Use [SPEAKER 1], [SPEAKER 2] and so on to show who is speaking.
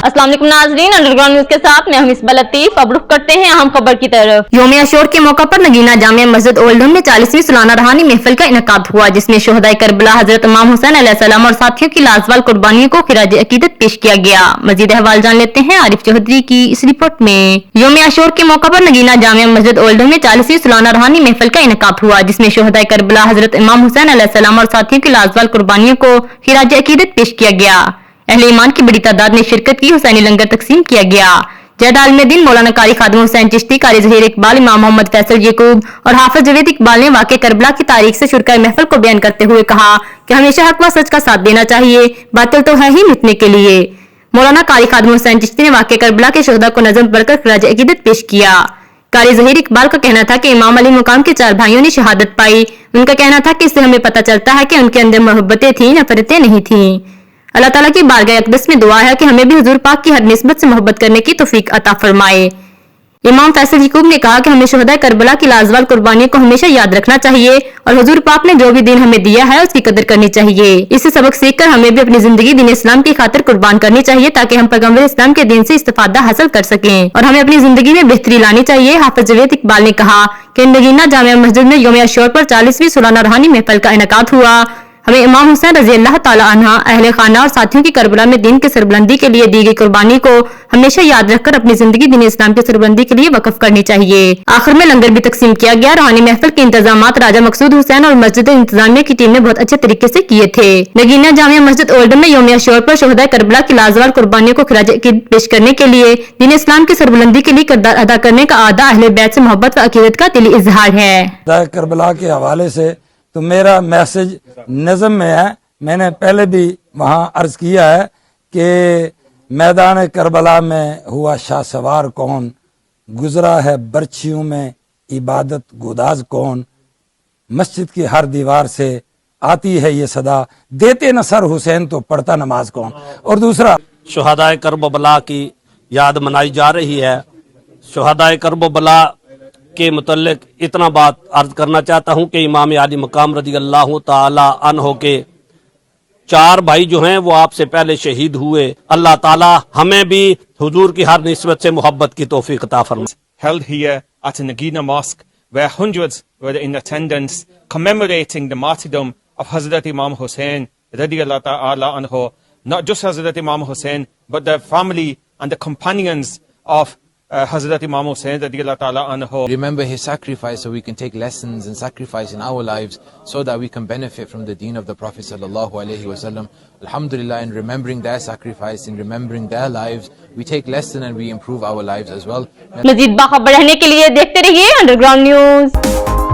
[SPEAKER 1] अस्सलाम वालेकुम नाज़रीन, अंडरग्राउंड न्यूज के साथ मैं हूं इस्बा लतीफ। अब रुख करते हैं अहम खबर की तरफ। यौम आशूर के मौका पर नगीना जामिया मस्जिद ओल्डम में 40वीं सालाना रूहानी महफिल का इनेकाद हुआ, जिसमें शुहदाए करबला हजरत इमाम हुसैन अलैहिस्सलाम और साथियों की लाजवाल कुर्बानियों को खिराज अकीदत पेश किया गया। मजीद अहवाल जान लेते हैं आरिफ चौधरी की इस रिपोर्ट में। यौम आशूर के मौका पर नगीना जामिया मस्जिद ओल्डम में 40वीं सालाना रूहानी महफिल का इनेकाद हुआ, जिसमें शुहदाए करबला हजरत इमाम हुसैन अलैहिस्सलाम और साथियों की लाजवाल कुर्बानियों को खिराज अकीदत पेश किया गया। अहले ईमान की बड़ी तादाद ने शिरकत की। हुसैनी लंगर तकसीम किया गया। जैदा आलिम दीन मौलाना कारी खादिम हुसैन चिश्ती, कारी ज़हीर इकबाल, इमाम मोहम्मद फैसल यकूब और हाफिज जवेद इकबाल ने वाक़े करबला की तारीख से शुरकाए महफिल को बयान करते हुए कहा कि हमेशा हक व सच का साथ देना चाहिए, बातिल तो है ही मिटने के लिए। मौलाना कारी खादिम हुसैन चिश्ती ने वाक़े करबला के शुहदा को नज़म पढ़कर खिराज अकीदत पेश किया। कारी ज़हीर इकबाल का कहना था कि इमाम अली मुकाम के 4 भाइयों ने शहादत पाई। उनका कहना था कि इससे हमें पता चलता है कि उनके अंदर मोहब्बतें थी, नफरतें नहीं थी। अल्लाह ताला की बारगाह अक़दस में दुआ है कि हमें भी हुजूर पाक की हर निस्बत से मोहब्बत करने की तौफीक अता फरमाए। इमाम फैसल यकूब ने कहा कि हमें शुहदाए करबला की लाजवाल कुर्बानियों को हमेशा याद रखना चाहिए और हुजूर पाक ने जो भी दीन हमें दिया है उसकी कदर करनी चाहिए। इससे सबक सीखकर हमें भी अपनी जिंदगी दीन इस्लाम की खातिर कुर्बान करनी चाहिए, ताकि हम पैगम्बर इस्लाम के दीन से इस्तिफादा हासिल कर सकें और हमें अपनी जिंदगी में बेहतरी लानी चाहिए। हाफिज जवेद इकबाल ने कहा कि नगीना जामिया मस्जिद में यौम आशूर पर 40वीं सालाना रूहानी महफिल का इनेकाद हुआ। हमें इमाम हुसैन रज़ी अल्लाह ताला अन्हा, अहले खाना और साथियों की करबला में दीन की सरबुलंदी के लिए दी गई कुर्बानी को हमेशा याद रखकर अपनी जिंदगी दीन इस्लाम की सरबुलंदी के लिए वक्फ करनी चाहिए। आखिर में लंगर भी तकसीम किया गया। रूहानी महफिल के इंतजामात राजा मकसूद हुसैन और मस्जिद इंतजामिया की टीम ने बहुत अच्छे तरीके से किए थे। नगीना जामिया मस्जिद ओल्डम में यौम आशूर पर शुहदाए करबला की लाजवाल कुर्बानियों को खिराज अकीदत पेश करने के लिए दीन इस्लाम की सरबुलंदी के लिए किरदार अदा करने का आदा अहले बैत से मोहब्बत व अकीदत का दिली इजहार है।
[SPEAKER 2] करबला के हवाले से तो मेरा मैसेज नज़म में है। मैंने पहले भी वहाँ अर्ज किया है कि मैदान करबला में हुआ शाह सवार कौन, गुजरा है बर्छियों में इबादत गुदाज कौन, मस्जिद की हर दीवार से आती है ये सदा, देते न सर हुसैन तो पढ़ता नमाज कौन। और दूसरा,
[SPEAKER 3] शुहदाए करबला की याद मनाई जा रही है। शुहदाए करबला के मुतल्लिक इतना बात अर्ज करना चाहता हूँ कि इमाम आली मकाम रज़ी अल्लाह ताला अन्हो के 4 भाई जो हैं वो आपसे पहले शहीद हुए। अल्लाह ताला हमें भी हुजूर की हर निस्बत से मोहब्बत की तौफीक अता फरमाए।
[SPEAKER 4] Held here at Nagina Mosque, where hundreds were in attendance, commemorating the martyrdom of Hazrat Imam Hussain radiyallahu ta'ala anhu. Not just Hazrat Imam Hussain, but the family and the companions of Hazrat Imam Hussain radiyallahu ta'ala anhu.
[SPEAKER 5] Remember his sacrifice so we can take lessons and sacrifice in our lives so that we can benefit from the deen of the Prophet sallallahu alaihi wasallam. Alhamdulillah, in remembering their sacrifice, in remembering their lives, we take lesson and we improve our lives as well.
[SPEAKER 1] मज़ीद बाखबर रहने के लिए देखते रहिए underground news.